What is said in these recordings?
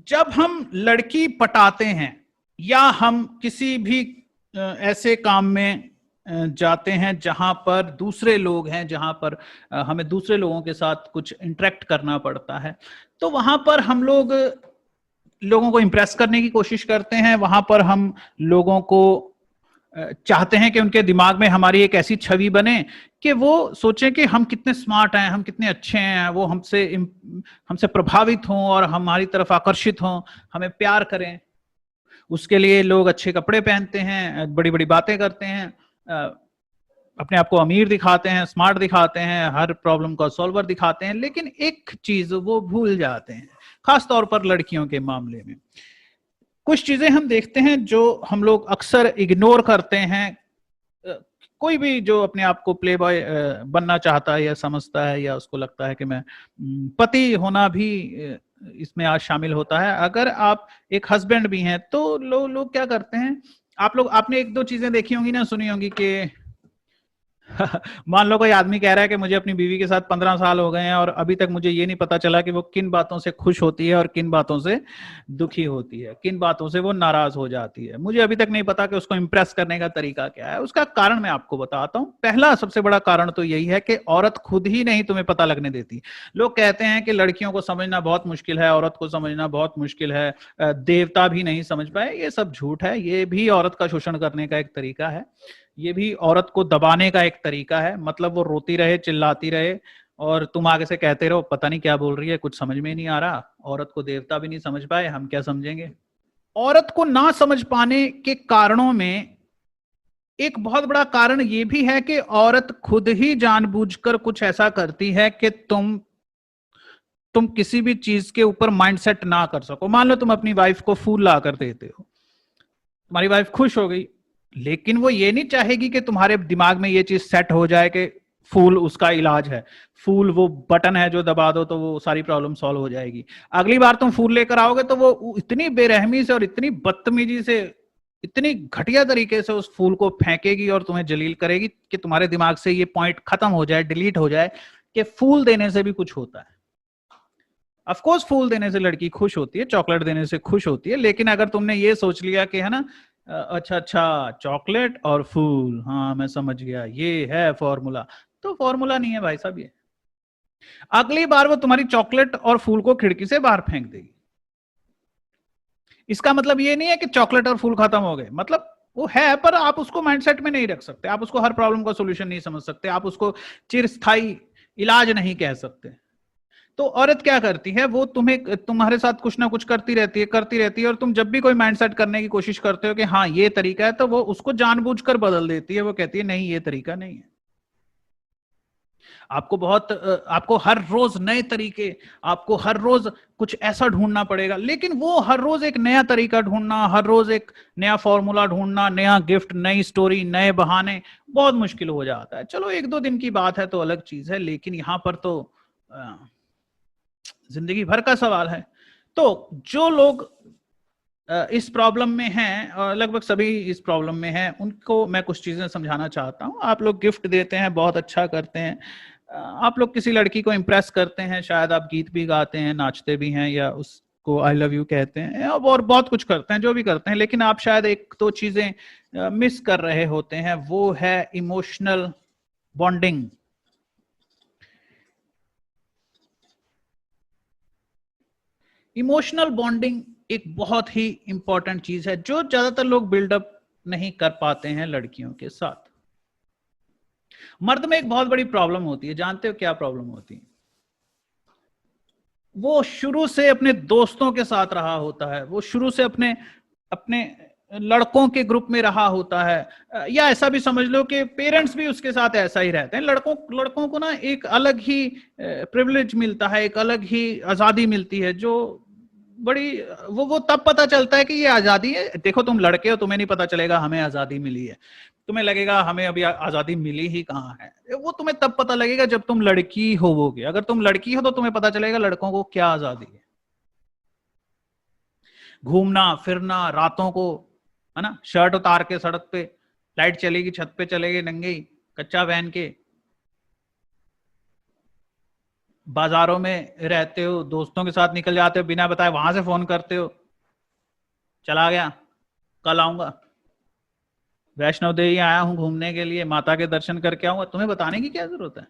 जब हम लड़की पटाते हैं या हम किसी भी ऐसे काम में जाते हैं जहां पर दूसरे लोग हैं, जहां पर हमें दूसरे लोगों के साथ कुछ इंटरेक्ट करना पड़ता है, तो वहां पर हम लोगों को इम्प्रेस करने की कोशिश करते हैं। वहां पर हम लोगों को चाहते हैं कि उनके दिमाग में हमारी एक ऐसी छवि बने कि वो सोचें कि हम कितने स्मार्ट हैं, हम कितने अच्छे हैं, वो हमसे प्रभावित हों और हमारी तरफ आकर्षित हों, हमें प्यार करें। उसके लिए लोग अच्छे कपड़े पहनते हैं, बड़ी बड़ी बातें करते हैं, अपने आप को अमीर दिखाते हैं, स्मार्ट दिखाते हैं, हर प्रॉब्लम का सॉल्वर दिखाते हैं, लेकिन एक चीज वो भूल जाते हैं, खास तौर पर लड़कियों के मामले में। कुछ चीजें हम देखते हैं जो हम लोग अक्सर इग्नोर करते हैं। कोई भी जो अपने आप को प्ले बॉय बनना चाहता है या समझता है, या उसको लगता है कि मैं पति होना भी इसमें आज शामिल होता है। अगर आप एक हस्बैंड भी हैं तो लोग क्या करते हैं, आपने एक दो चीजें देखी होंगी ना, सुनी होंगी कि मान लो कोई आदमी कह रहा है कि मुझे अपनी बीवी के साथ 15 साल हो गए हैं और अभी तक मुझे ये नहीं पता चला कि वो किन बातों से खुश होती है और किन बातों से दुखी होती है, किन बातों से वो नाराज हो जाती है। मुझे अभी तक नहीं पता कि उसको इंप्रेस करने का तरीका क्या है। उसका कारण मैं आपको बताता हूं। पहला सबसे बड़ा कारण तो यही है कि औरत खुद ही नहीं तुम्हें पता लगने देती। लोग कहते हैं कि लड़कियों को समझना बहुत मुश्किल है, औरत को समझना बहुत मुश्किल है, देवता भी नहीं समझ पाए। ये सब झूठ है। ये भी औरत का शोषण करने का एक तरीका है, ये भी औरत को दबाने का एक तरीका है। मतलब वो रोती रहे, चिल्लाती रहे और तुम आगे से कहते रहो पता नहीं क्या बोल रही है, कुछ समझ में नहीं आ रहा। औरत को देवता भी नहीं समझ पाए, हम क्या समझेंगे। औरत को ना समझ पाने के कारणों में एक बहुत बड़ा कारण यह भी है कि औरत खुद ही जानबूझकर कुछ ऐसा करती है कि तुम किसी भी चीज के ऊपर माइंडसेट ना कर सको। मान लो तुम अपनी वाइफ को फूल ला कर देते हो, तुम्हारी वाइफ खुश हो गई, लेकिन वो ये नहीं चाहेगी कि तुम्हारे दिमाग में ये चीज सेट हो जाए कि फूल उसका इलाज है, फूल वो बटन है जो दबा दो तो वो सारी प्रॉब्लम सॉल्व हो जाएगी। अगली बार तुम फूल लेकर आओगे तो वो इतनी बेरहमी से और इतनी बदतमीजी से, इतनी घटिया तरीके से उस फूल को फेंकेगी और तुम्हें जलील करेगी कि तुम्हारे दिमाग से ये पॉइंट खत्म हो जाए, डिलीट हो जाए कि फूल देने से भी कुछ होता है। ऑफकोर्स फूल देने से लड़की खुश होती है, चॉकलेट देने से खुश होती है, लेकिन अगर तुमने ये सोच लिया कि है ना, अच्छा अच्छा चॉकलेट और फूल, हाँ मैं समझ गया ये है फॉर्मूला, तो फॉर्मूला नहीं है भाई साहब ये। अगली बार वो तुम्हारी चॉकलेट और फूल को खिड़की से बाहर फेंक देगी। इसका मतलब ये नहीं है कि चॉकलेट और फूल खत्म हो गए, मतलब वो है, पर आप उसको माइंडसेट में नहीं रख सकते, आप उसको हर प्रॉब्लम का सोल्यूशन नहीं समझ सकते, आप उसको चिरस्थायी इलाज नहीं कह सकते। तो औरत क्या करती है, वो तुम्हारे साथ कुछ ना कुछ करती रहती है और तुम जब भी कोई माइंडसेट करने की कोशिश करते हो कि हाँ ये तरीका है, तो वो उसको जानबूझकर बदल देती है। वो कहती है नहीं ये तरीका नहीं है। आपको हर रोज नए तरीके, आपको हर रोज कुछ ऐसा ढूंढना पड़ेगा, लेकिन वो हर रोज एक नया तरीका ढूंढना, हर रोज एक नया फॉर्मूला ढूंढना, नया गिफ्ट, नई स्टोरी, नए बहाने बहुत मुश्किल हो जाता है। चलो एक दो दिन की बात है तो अलग चीज है, लेकिन यहां पर तो जिंदगी भर का सवाल है। तो जो लोग इस प्रॉब्लम में हैं, लगभग सभी इस प्रॉब्लम में हैं, उनको मैं कुछ चीजें समझाना चाहता हूं। आप लोग गिफ्ट देते हैं, बहुत अच्छा करते हैं, आप लोग किसी लड़की को इम्प्रेस करते हैं, शायद आप गीत भी गाते हैं, नाचते भी हैं, या उसको आई लव यू कहते हैं, और बहुत कुछ करते हैं, जो भी करते हैं, लेकिन आप शायद एक दो चीजें मिस कर रहे होते हैं। वो है इमोशनल बॉन्डिंग। इमोशनल बॉन्डिंग एक बहुत ही इंपॉर्टेंट चीज है जो ज्यादातर लोग बिल्डअप नहीं कर पाते हैं लड़कियों के साथ। मर्द में एक बहुत बड़ी प्रॉब्लम होती है, जानते हो क्या प्रॉब्लम होती है? वो शुरू से अपने दोस्तों के साथ रहा होता है, वो शुरू से अपने अपने लड़कों के ग्रुप में रहा होता है, या ऐसा भी समझ लो कि पेरेंट्स भी उसके साथ ऐसा ही रहते हैं। लड़कों को ना एक अलग ही प्रिविलेज मिलता है, एक अलग ही आजादी मिलती है, जो बड़ी वो तब पता चलता है कि ये आजादी है। देखो तुम लड़के हो, तुम्हें नहीं पता चलेगा हमें आजादी मिली है, तुम्हें लगेगा हमें अभी आजादी मिली ही कहाँ है। वो तुम्हें तब पता लगेगा जब तुम लड़की होवोगे। अगर तुम लड़की हो तो तुम्हें पता चलेगा लड़कों को क्या आजादी है। घूमना फिरना रातों को, है ना, शर्ट उतार के सड़क पे, लाइट चलेगी छत पे चलेगी नंगे ही, कच्चा पहन के। बाजारों में रहते हो, दोस्तों के साथ निकल जाते हो, बिना बताए वहां से फोन करते हो, चला गया, कल आऊंगा, वैष्णो देवी आया हूं घूमने के लिए, माता के दर्शन करके आऊंगा। तुम्हें बताने की क्या जरूरत है?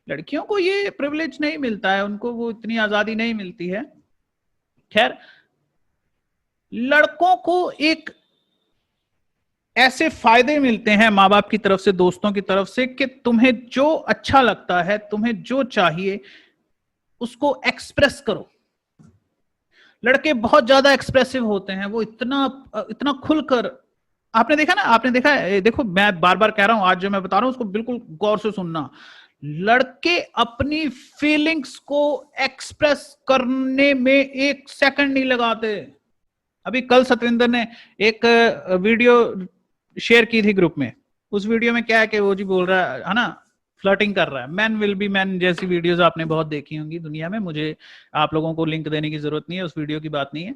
लड़कियों को ये प्रिविलेज नहीं मिलता है, उनको वो इतनी आजादी नहीं मिलती है। खैर, लड़कों को एक ऐसे फायदे मिलते हैं माँ बाप की तरफ से, दोस्तों की तरफ से, कि तुम्हें जो अच्छा लगता है, तुम्हें जो चाहिए, उसको एक्सप्रेस करो। लड़के बहुत ज्यादा एक्सप्रेसिव होते हैं, वो इतना इतना खुलकर, आपने देखा ना, आपने देखा है, देखो मैं बार बार कह रहा हूं, आज जो मैं बता रहा हूं उसको बिल्कुल गौर से सुनना। लड़के अपनी फीलिंग्स को एक्सप्रेस करने में एक सेकंड नहीं लगाते। अभी कल सतविंदर ने एक वीडियो शेयर की थी ग्रुप में। उस वीडियो में क्या है कि वो जी बोल रहा है ना, फ्लर्टिंग कर रहा है, मैन विल बी मैन जैसी वीडियोस आपने बहुत देखी होंगी दुनिया में, मुझे आप लोगों को लिंक देने की जरूरत नहीं है, उस वीडियो की बात नहीं है।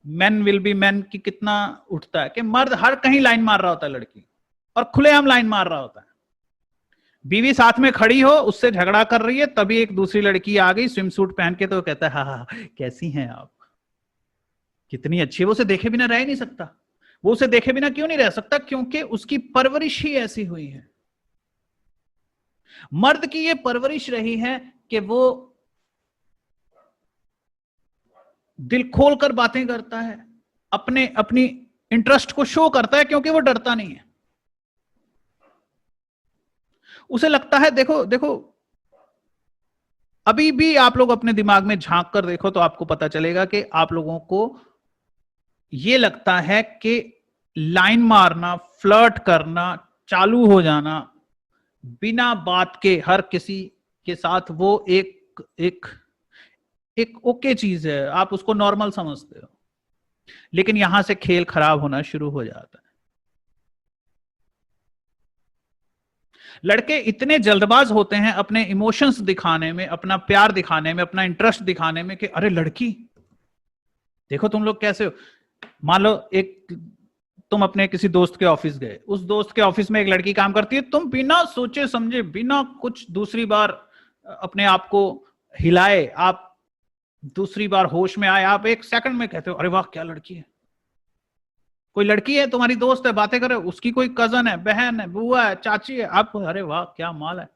मैन विल बी मैन की कितना उठता है कि मर्द हर कहीं लाइन मार रहा होता है लड़की, और खुलेआम लाइन मार रहा होता है। बीवी साथ में खड़ी हो, उससे झगड़ा कर रही है, तभी एक दूसरी लड़की आ गई स्विम सूट पहन के, तो कहता है हाँ हाँ कैसी हैं आप, कितनी अच्छी है। वो उसे देखे बिना रह ही नहीं सकता। वो उसे देखे बिना क्यों नहीं रह सकता? क्योंकि उसकी परवरिश ही ऐसी हुई है। मर्द की ये परवरिश रही है कि वो दिल खोलकर बातें करता है, अपने अपनी इंटरेस्ट को शो करता है, क्योंकि वो डरता नहीं है। उसे लगता है, देखो देखो, अभी भी आप लोग अपने दिमाग में झांक कर देखो तो आपको पता चलेगा कि आप लोगों को ये लगता है कि लाइन मारना, फ्लर्ट करना, चालू हो जाना बिना बात के हर किसी के साथ, वो एक एक एक ओके चीज है, आप उसको नॉर्मल समझते हो। लेकिन यहां से खेल खराब होना शुरू हो जाता है। लड़के इतने जल्दबाज होते हैं अपने इमोशंस दिखाने में, अपना प्यार दिखाने में, अपना इंटरेस्ट दिखाने में, कि अरे लड़की देखो तुम लोग कैसे हो। मान लो एक, तुम अपने किसी दोस्त के ऑफिस गए, उस दोस्त के ऑफिस में एक लड़की काम करती है, तुम बिना सोचे समझे, बिना कुछ दूसरी बार अपने आप को हिलाए, आप दूसरी बार होश में आए, आप एक सेकंड में कहते हो अरे वाह क्या लड़की है। कोई लड़की है तुम्हारी दोस्त है, बातें करे, उसकी कोई कजन है, बहन है, बुआ है, चाची है, आप अरे वाह क्या माल है।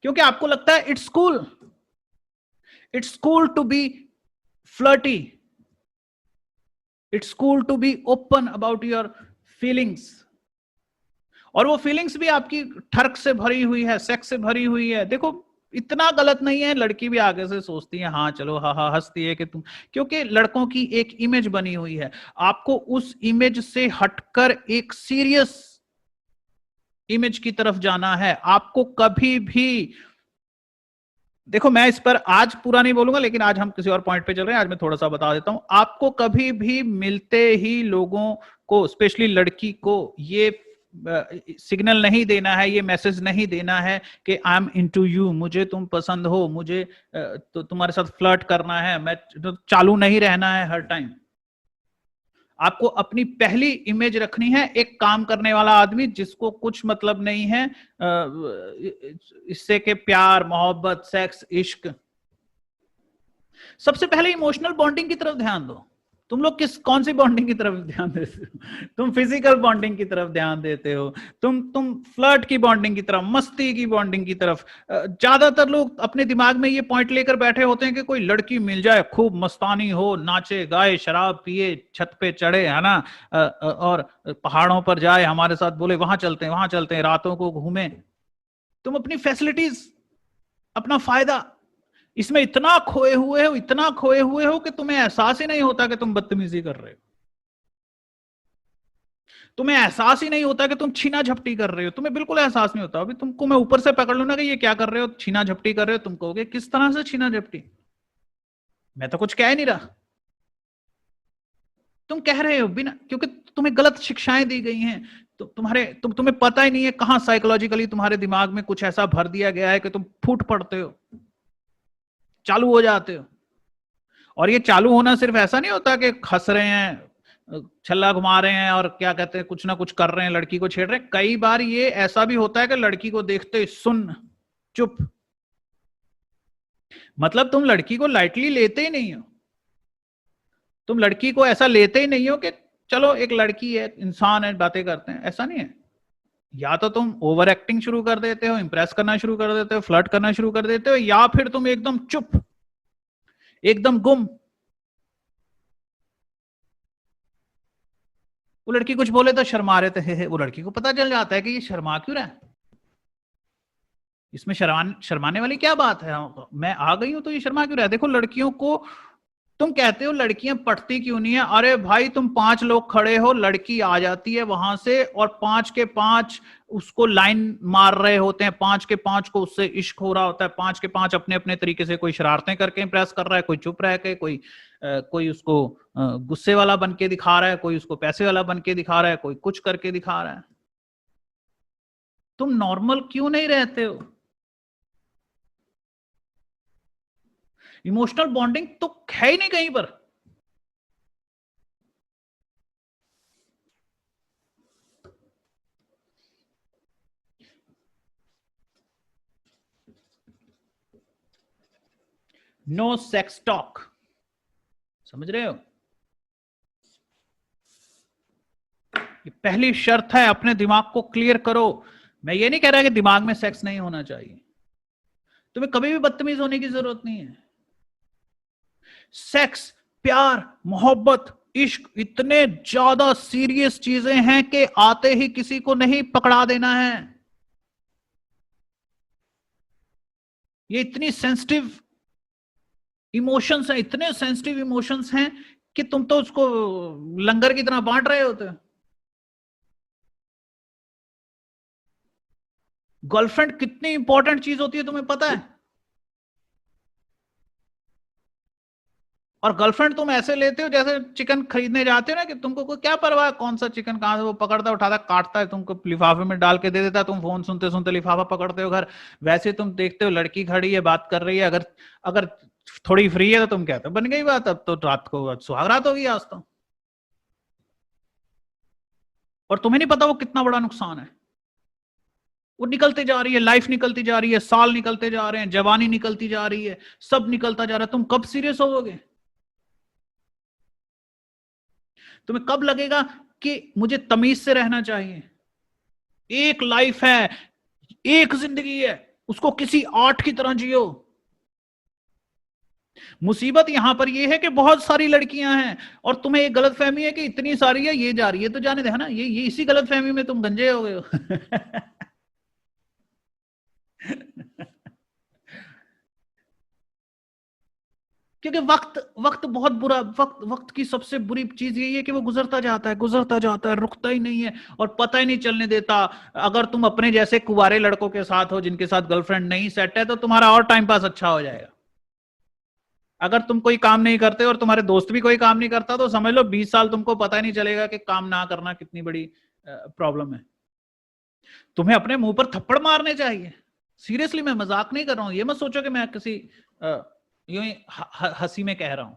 क्योंकि आपको लगता है it's cool to be flirty, it's cool to be open about your feelings. और वो फीलिंग्स भी आपकी ठर्क से भरी हुई है, सेक्स से भरी हुई है। देखो इतना गलत नहीं है, लड़की भी आगे से सोचती है हाँ चलो, हाँ हाँ हंसती है कि तुम, क्योंकि लड़कों की एक इमेज बनी हुई है। आपको उस इमेज से हटकर एक सीरियस इमेज की तरफ जाना है। आपको कभी भी, देखो मैं इस पर आज पूरा नहीं बोलूंगा, लेकिन आज हम किसी और पॉइंट पे चल रहे हैं, आज मैं थोड़ा सा बता देता हूं। आपको कभी भी मिलते ही लोगों को, स्पेशली लड़की को, ये सिग्नल नहीं देना है, ये मैसेज नहीं देना है कि आई एम इनटू यू, मुझे तुम पसंद हो, मुझे तो तुम्हारे साथ फ्लर्ट करना है, मैं तो चालू नहीं रहना है हर टाइम। आपको अपनी पहली इमेज रखनी है एक काम करने वाला आदमी, जिसको कुछ मतलब नहीं है इससे के प्यार, मोहब्बत, सेक्स, इश्क। सबसे पहले इमोशनल बॉन्डिंग की तरफ ध्यान दो। तुम लोग कौन सी बॉन्डिंग की तरफ ध्यान देते हो? तुम फिजिकल बॉन्डिंग की तरफ ध्यान देते हो, तुम फ्लर्ट की बॉन्डिंग की तरफ, मस्ती की बॉन्डिंग की तरफ। ज्यादातर लोग अपने दिमाग में ये पॉइंट लेकर बैठे होते हैं कि कोई लड़की मिल जाए, खूब मस्तानी हो, नाचे गाए, शराब पिए, छत पे चढ़े, है ना, और पहाड़ों पर जाए, हमारे साथ बोले वहां चलते हैं, वहां चलते हैं, रातों को घूमे। तुम अपनी फैसिलिटीज, अपना फायदा, इसमें इतना खोए हुए हो, इतना खोए हुए हो कि तुम्हें एहसास ही नहीं होता कि तुम बदतमीजी कर रहे हो। तुम्हें एहसास ही नहीं होता कि तुम छीना झपटी कर रहे हो, तुम्हें बिल्कुल एहसास नहीं होता। अभी तुमको मैं ऊपर से पकड़ लूं ना कि ये क्या कर रहे हो, छीना झपटी कर रहे हो, तुम कहोगे किस तरह से छीना झपटी, मैं तो कुछ कह नहीं रहा। तुम कह रहे हो बिना, क्योंकि तुम्हें गलत शिक्षाएं दी गई हैं। तो तुम्हें पता ही नहीं है कहां साइकोलॉजिकली तुम्हारे दिमाग में कुछ ऐसा भर दिया गया है कि तुम फूट पड़ते हो, चालू हो जाते हो। और ये चालू होना सिर्फ ऐसा नहीं होता कि हंस रहे हैं, छल्ला घुमा रहे हैं, और क्या कहते हैं, कुछ ना कुछ कर रहे हैं, लड़की को छेड़ रहे हैं। कई बार ये ऐसा भी होता है कि लड़की को देखते ही सुन, चुप, मतलब तुम लड़की को लाइटली लेते ही नहीं हो, तुम लड़की को ऐसा लेते ही नहीं हो कि चलो एक लड़की है, इंसान है, बातें करते हैं, ऐसा नहीं है। या तो तुम ओवर एक्टिंग शुरू कर देते हो, इंप्रेस करना शुरू कर देते हो, फ्लर्ट करना शुरू कर देते हो, या फिर तुम एकदम चुप, एकदम गुम। वो लड़की कुछ बोले तो शर्मा रहे थे, हे, वो लड़की को पता चल जाता है कि ये शर्मा क्यों रहा है, इसमें शर्माने वाली क्या बात है, मैं आ गई हूं तो ये शर्मा क्यों रहा है। देखो लड़कियों को, तुम कहते हो लड़कियां पटती क्यों नहीं है, अरे भाई तुम 5 लोग खड़े हो, लड़की आ जाती है वहां से और 5 के 5 उसको लाइन मार रहे होते हैं, 5 के 5 को उससे इश्क हो रहा होता है, 5 के 5 अपने अपने तरीके से, कोई शरारतें करके इंप्रेस कर रहा है, कोई चुप रह के, कोई उसको गुस्से वाला बन के दिखा रहा है, कोई उसको पैसे वाला बन के दिखा रहा है, कोई कुछ करके दिखा रहा है। तुम नॉर्मल क्यों नहीं रहते हो? इमोशनल बॉन्डिंग तो है ही नहीं कहीं पर। नो सेक्स टॉक, समझ रहे हो? ये पहली शर्त है, अपने दिमाग को क्लियर करो। मैं ये नहीं कह रहा कि दिमाग में सेक्स नहीं होना चाहिए, तुम्हें कभी भी बदतमीज होने की जरूरत नहीं है। सेक्स, प्यार, मोहब्बत, इश्क इतने ज्यादा सीरियस चीजें हैं कि आते ही किसी को नहीं पकड़ा देना है। ये इतनी सेंसिटिव इमोशंस हैं, इतने सेंसिटिव इमोशंस हैं कि तुम तो उसको लंगर की तरह बांट रहे होते हो। गर्लफ्रेंड कितनी इंपॉर्टेंट चीज होती है तुम्हें पता है? और गर्लफ्रेंड तुम ऐसे लेते हो जैसे चिकन खरीदने जाते हो ना, कि तुमको कोई क्या परवाह है कौन सा चिकन कहां से वो पकड़ता उठाता काटता है, तुमको लिफाफे में डाल के दे देता है, तुम फोन सुनते सुनते लिफाफा पकड़ते हो घर। वैसे तुम देखते हो लड़की खड़ी है, बात कर रही है, अगर अगर थोड़ी फ्री है तो तुम कहते हो बन गई बात, अब तो रात को सुहाग रात होगी आज तो। और तुम्हें नहीं पता वो कितना बड़ा नुकसान है। वो निकलते जा रही है, लाइफ निकलती जा रही है, साल निकलते जा रहे हैं, जवानी निकलती जा रही है, सब निकलता जा रहा है, तुम कब सीरियस होगे? तुम्हें कब लगेगा कि मुझे तमीज से रहना चाहिए? एक लाइफ है, एक जिंदगी है, उसको किसी आर्ट की तरह जियो। मुसीबत यहां पर यह है कि बहुत सारी लड़कियां हैं और तुम्हें एक गलत फहमी है कि इतनी सारी है, ये जा रही है तो जाने दे, है ना, ये इसी गलत फहमी में तुम गंजे हो गए हो। क्योंकि वक्त वक्त बहुत बुरा, वक्त वक्त की सबसे बुरी चीज यही है कि वो गुजरता जाता है, गुजरता जाता है, रुकता ही नहीं है और पता ही नहीं चलने देता। अगर तुम अपने जैसे कुंवारे लड़कों के साथ हो जिनके साथ गर्लफ्रेंड नहीं सेट है, तो तुम्हारा और टाइम पास अच्छा हो जाएगा। अगर तुम कोई काम नहीं करते और तुम्हारे दोस्त भी कोई काम नहीं करता, तो समझ लो 20 साल तुमको पता ही नहीं चलेगा कि काम ना करना कितनी बड़ी प्रॉब्लम है। तुम्हें अपने मुंह पर थप्पड़ मारने चाहिए, सीरियसली, मैं मजाक नहीं कर रहा हूं। ये मत सोचो कि मैं किसी यूं ही हंसी में कह रहा हूं।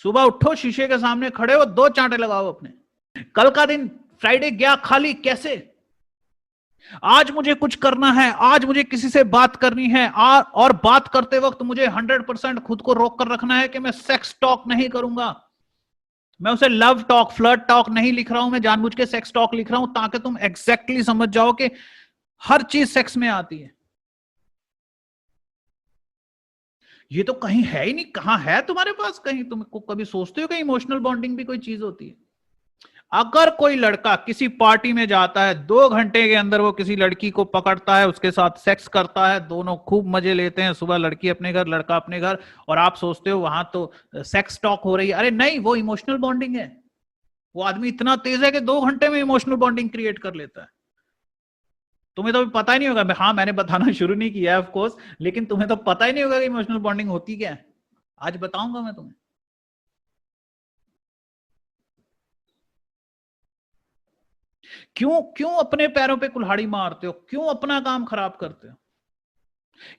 सुबह उठो, शीशे के सामने खड़े हो, 2 चांटे लगाओ अपने। कल का दिन फ्राइडे गया खाली कैसे? आज मुझे कुछ करना है, आज मुझे किसी से बात करनी है, और बात करते वक्त मुझे 100% खुद को रोक कर रखना है कि मैं सेक्स टॉक नहीं करूंगा। मैं उसे लव टॉक, फ्लर्ट टॉक नहीं लिख रहा हूं, मैं जानबूझ के सेक्स टॉक लिख रहा हूं ताकि तुम एग्जैक्टली समझ जाओ कि हर चीज सेक्स में आती है। ये तो कहीं है ही नहीं, कहां है तुम्हारे पास? कहीं तुम कभी सोचते हो कि इमोशनल बॉन्डिंग भी कोई चीज होती है? अगर कोई लड़का किसी पार्टी में जाता है, 2 घंटे के अंदर वो किसी लड़की को पकड़ता है, उसके साथ सेक्स करता है, दोनों खूब मजे लेते हैं, सुबह लड़की अपने घर लड़का अपने घर, और आप सोचते हो वहां तो सेक्स टॉक हो रही है। अरे नहीं, वो इमोशनल बॉन्डिंग है। वो आदमी इतना तेज है कि 2 घंटे में इमोशनल बॉन्डिंग क्रिएट कर लेता है। तुम्हें तो पता ही नहीं होगा। हाँ, मैंने बताना शुरू नहीं किया है ऑफ कोर्स, लेकिन तुम्हें तो पता ही नहीं होगा कि इमोशनल बॉन्डिंग होती क्या है। आज बताऊंगा मैं तुम्हें। क्यों क्यों अपने पैरों पे कुल्हाड़ी मारते हो? क्यों अपना काम खराब करते हो?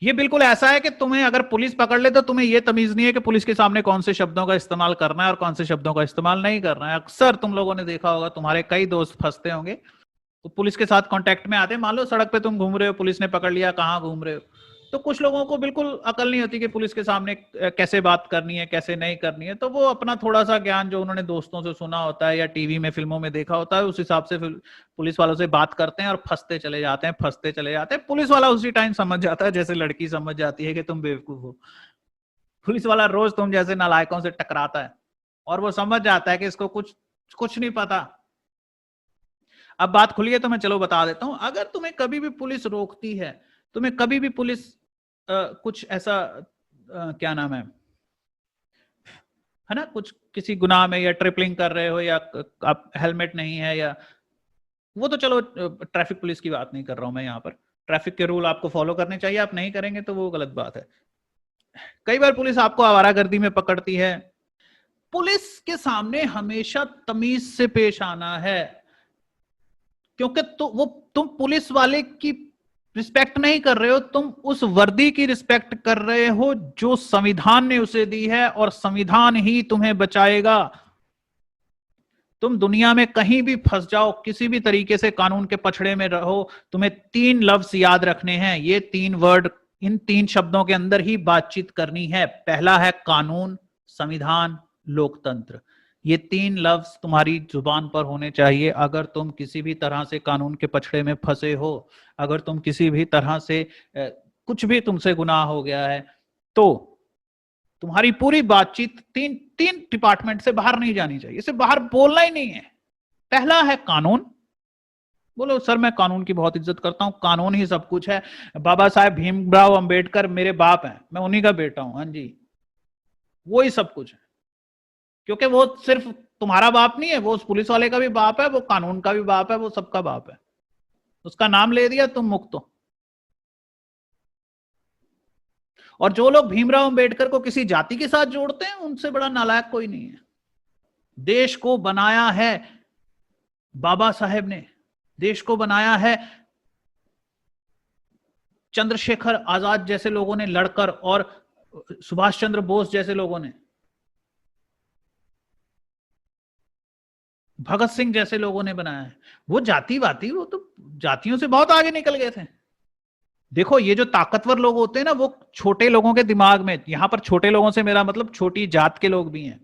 ये बिल्कुल ऐसा है कि तुम्हें अगर पुलिस पकड़ ले तो तुम्हें यह तमीज नहीं है कि पुलिस के सामने कौन से शब्दों का इस्तेमाल करना है और कौन से शब्दों का इस्तेमाल नहीं करना है। अक्सर तुम लोगों ने देखा होगा, तुम्हारे कई दोस्त फंसते होंगे तो पुलिस के साथ कांटेक्ट में आते हैं। मान लो सड़क पे तुम घूम रहे हो, पुलिस ने पकड़ लिया, कहाँ घूम रहे हो, तो कुछ लोगों को बिल्कुल अकल नहीं होती कि पुलिस के सामने कैसे बात करनी है, कैसे नहीं करनी है। तो वो अपना थोड़ा सा ज्ञान जो उन्होंने दोस्तों से सुना होता है या टीवी में, फिल्मों में देखा होता है, उस हिसाब से पुलिस वालों से बात करते हैं और फंसते चले जाते हैं, फंसते चले जाते हैं। पुलिस वाला उसी टाइम समझ जाता है, जैसे लड़की समझ जाती है कि तुम बेवकूफ हो। पुलिस वाला रोज तुम जैसे नालायकों से टकराता है और वो समझ जाता है कि इसको कुछ कुछ नहीं पता। अब बात खुली है तो मैं चलो बता देता हूं। अगर तुम्हें कभी भी पुलिस रोकती है, तुम्हें कभी भी पुलिस कुछ ऐसा क्या नाम है ना, कुछ किसी गुनाह में या ट्रिपलिंग कर रहे हो या आप हेलमेट नहीं है, या वो तो चलो ट्रैफिक पुलिस की बात नहीं कर रहा हूं मैं यहाँ पर। ट्रैफिक के रूल आपको फॉलो करने चाहिए, आप नहीं करेंगे तो वो गलत बात है। कई बार पुलिस आपको आवारागर्दी में पकड़ती है। पुलिस के सामने हमेशा तमीज से पेश आना है, क्योंकि तुम पुलिस वाले की रिस्पेक्ट नहीं कर रहे हो, तुम उस वर्दी की रिस्पेक्ट कर रहे हो जो संविधान ने उसे दी है, और संविधान ही तुम्हें बचाएगा। तुम दुनिया में कहीं भी फंस जाओ, किसी भी तरीके से कानून के पछड़े में रहो, तुम्हें 3 लफ्ज याद रखने हैं। ये 3 वर्ड, इन 3 शब्दों के अंदर ही बातचीत करनी है। पहला है कानून, संविधान, लोकतंत्र। ये 3 लफ्ज तुम्हारी जुबान पर होने चाहिए। अगर तुम किसी भी तरह से कानून के पछड़े में फंसे हो, अगर तुम किसी भी तरह से कुछ भी तुमसे गुनाह हो गया है, तो तुम्हारी पूरी बातचीत तीन डिपार्टमेंट से बाहर नहीं जानी चाहिए, इसे बाहर बोलना ही नहीं है। पहला है कानून। बोलो सर मैं कानून की बहुत इज्जत करता हूं, कानून ही सब कुछ है, बाबा साहेब भीमराव अंबेडकर मेरे बाप हैं, मैं उन्हीं का बेटा हूं, हाँ जी, वो ही सब कुछ है। क्योंकि वो सिर्फ तुम्हारा बाप नहीं है, वो उस पुलिस वाले का भी बाप है, वो कानून का भी बाप है, वो सबका बाप है। उसका नाम ले दिया तुम मुक्त हो। और जो लोग भीमराव अंबेडकर को किसी जाति के साथ जोड़ते हैं, उनसे बड़ा नालायक कोई नहीं है। देश को बनाया है बाबा साहेब ने, देश को बनाया है चंद्रशेखर आजाद जैसे लोगों ने लड़कर, और सुभाष चंद्र बोस जैसे लोगों ने, भगत सिंह जैसे लोगों ने बनाया है। वो जातिवादी, वो तो जातियों से बहुत आगे निकल गए थे। देखो ये जो ताकतवर लोग होते हैं ना, वो छोटे लोगों के दिमाग में, यहां पर छोटे लोगों से मेरा मतलब छोटी जात के लोग भी हैं।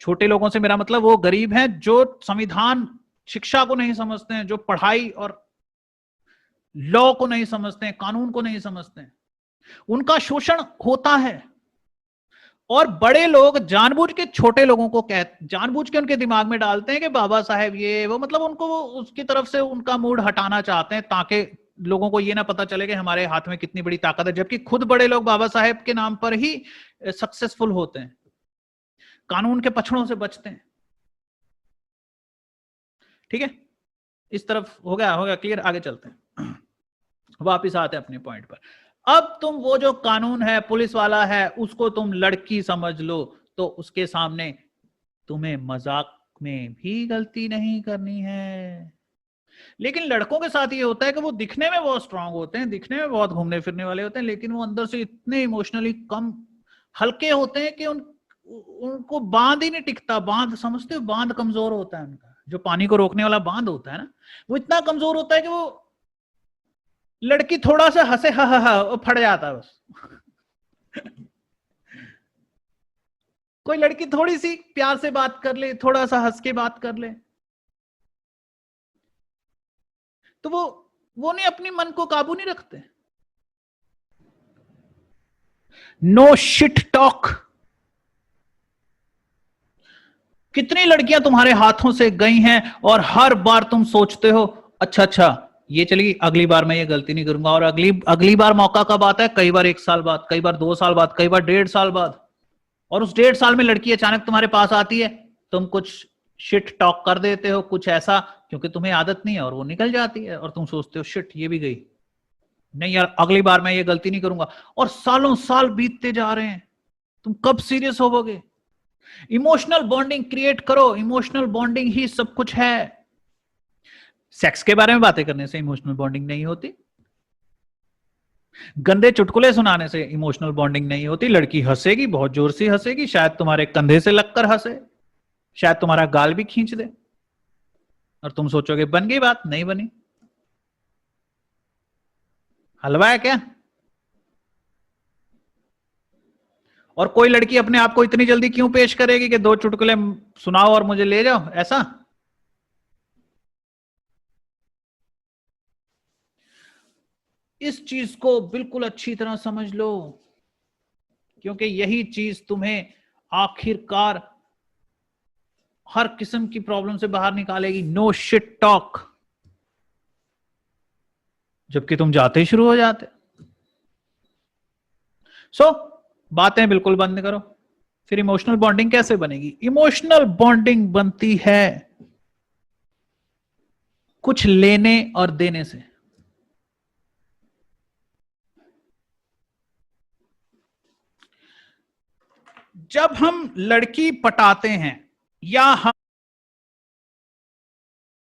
छोटे लोगों से मेरा मतलब वो गरीब हैं जो संविधान शिक्षा को नहीं समझते हैं, जो पढ़ाई और लॉ को नहीं समझते हैं, कानून को नहीं समझते हैं। उनका शोषण होता है। और बड़े लोग जानबूझ के छोटे लोगों को जानबूझ के उनके दिमाग में डालते हैं कि बाबा साहेब ये वो, मतलब उनको उसकी तरफ से उनका मूड हटाना चाहते हैं, ताकि लोगों को ये ना पता चले कि हमारे हाथ में कितनी बड़ी ताकत है। जबकि खुद बड़े लोग बाबा साहेब के नाम पर ही सक्सेसफुल होते हैं, कानून के पछड़ों से बचते हैं। ठीक है, इस तरफ हो गया क्लियर। आगे चलते हैं, वापिस आते हैं अपने पॉइंट पर। अब तुम वो जो कानून है, पुलिस वाला है, उसको तुम लड़की समझ लो, तो उसके सामने तुम्हें मजाक में भी गलती नहीं करनी है। लेकिन लड़कों के साथ ये होता है कि वो दिखने में बहुत स्ट्रांग होते हैं, दिखने में बहुत घूमने फिरने वाले होते हैं, लेकिन वो अंदर से इतने इमोशनली कम हल्के होते हैं कि उनको बांध ही नहीं टिकता। बांध समझते हो, बांध कमजोर होता है उनका, जो पानी को रोकने वाला बांध होता है ना, वो इतना कमजोर होता है कि वो लड़की थोड़ा सा हंसे हा फट जाता है बस। कोई लड़की थोड़ी सी प्यार से बात कर ले, थोड़ा सा हंस के बात कर ले, तो वो नहीं, अपनी मन को काबू नहीं रखते। No shit talk. कितनी लड़कियां तुम्हारे हाथों से गई हैं और हर बार तुम सोचते हो अच्छा ये चली, अगली बार मैं ये गलती नहीं करूंगा। और अगली बार मौका कब आता है? कई बार 1 साल बाद, कई बार 2 साल बाद, कई बार 1.5 साल बाद। और उस 1.5 साल में लड़की अचानक तुम्हारे पास आती है, तुम कुछ शिट टॉक कर देते हो, कुछ ऐसा, क्योंकि तुम्हें आदत नहीं है, और वो निकल जाती है और तुम सोचते हो शिट ये भी गई, नहीं यार अगली बार मैं ये गलती नहीं करूंगा। और सालों साल बीतते जा रहे हैं, तुम कब सीरियस होवोगे? इमोशनल बॉन्डिंग क्रिएट करो, इमोशनल बॉन्डिंग ही सब कुछ है। सेक्स के बारे में बातें करने से इमोशनल बॉन्डिंग नहीं होती, गंदे चुटकुले सुनाने से इमोशनल बॉन्डिंग नहीं होती। लड़की हंसेगी, बहुत जोर से हंसेगी, शायद तुम्हारे कंधे से लगकर हंसे, शायद तुम्हारा गाल भी खींच दे, और तुम सोचोगे बन गई बात, नहीं बनी। हलवा है क्या? और कोई लड़की अपने आप को इतनी जल्दी क्यों पेश करेगी कि 2 चुटकुले सुनाओ और मुझे ले जाओ, ऐसा? इस चीज को बिल्कुल अच्छी तरह समझ लो, क्योंकि यही चीज तुम्हें आखिरकार हर किस्म की प्रॉब्लम से बाहर निकालेगी। No shit talk. जबकि तुम जाते ही शुरू हो जाते। सो बातें बिल्कुल बंद करो। फिर इमोशनल बॉन्डिंग कैसे बनेगी? इमोशनल बॉन्डिंग बनती है कुछ लेने और देने से। जब हम लड़की पटाते हैं या हम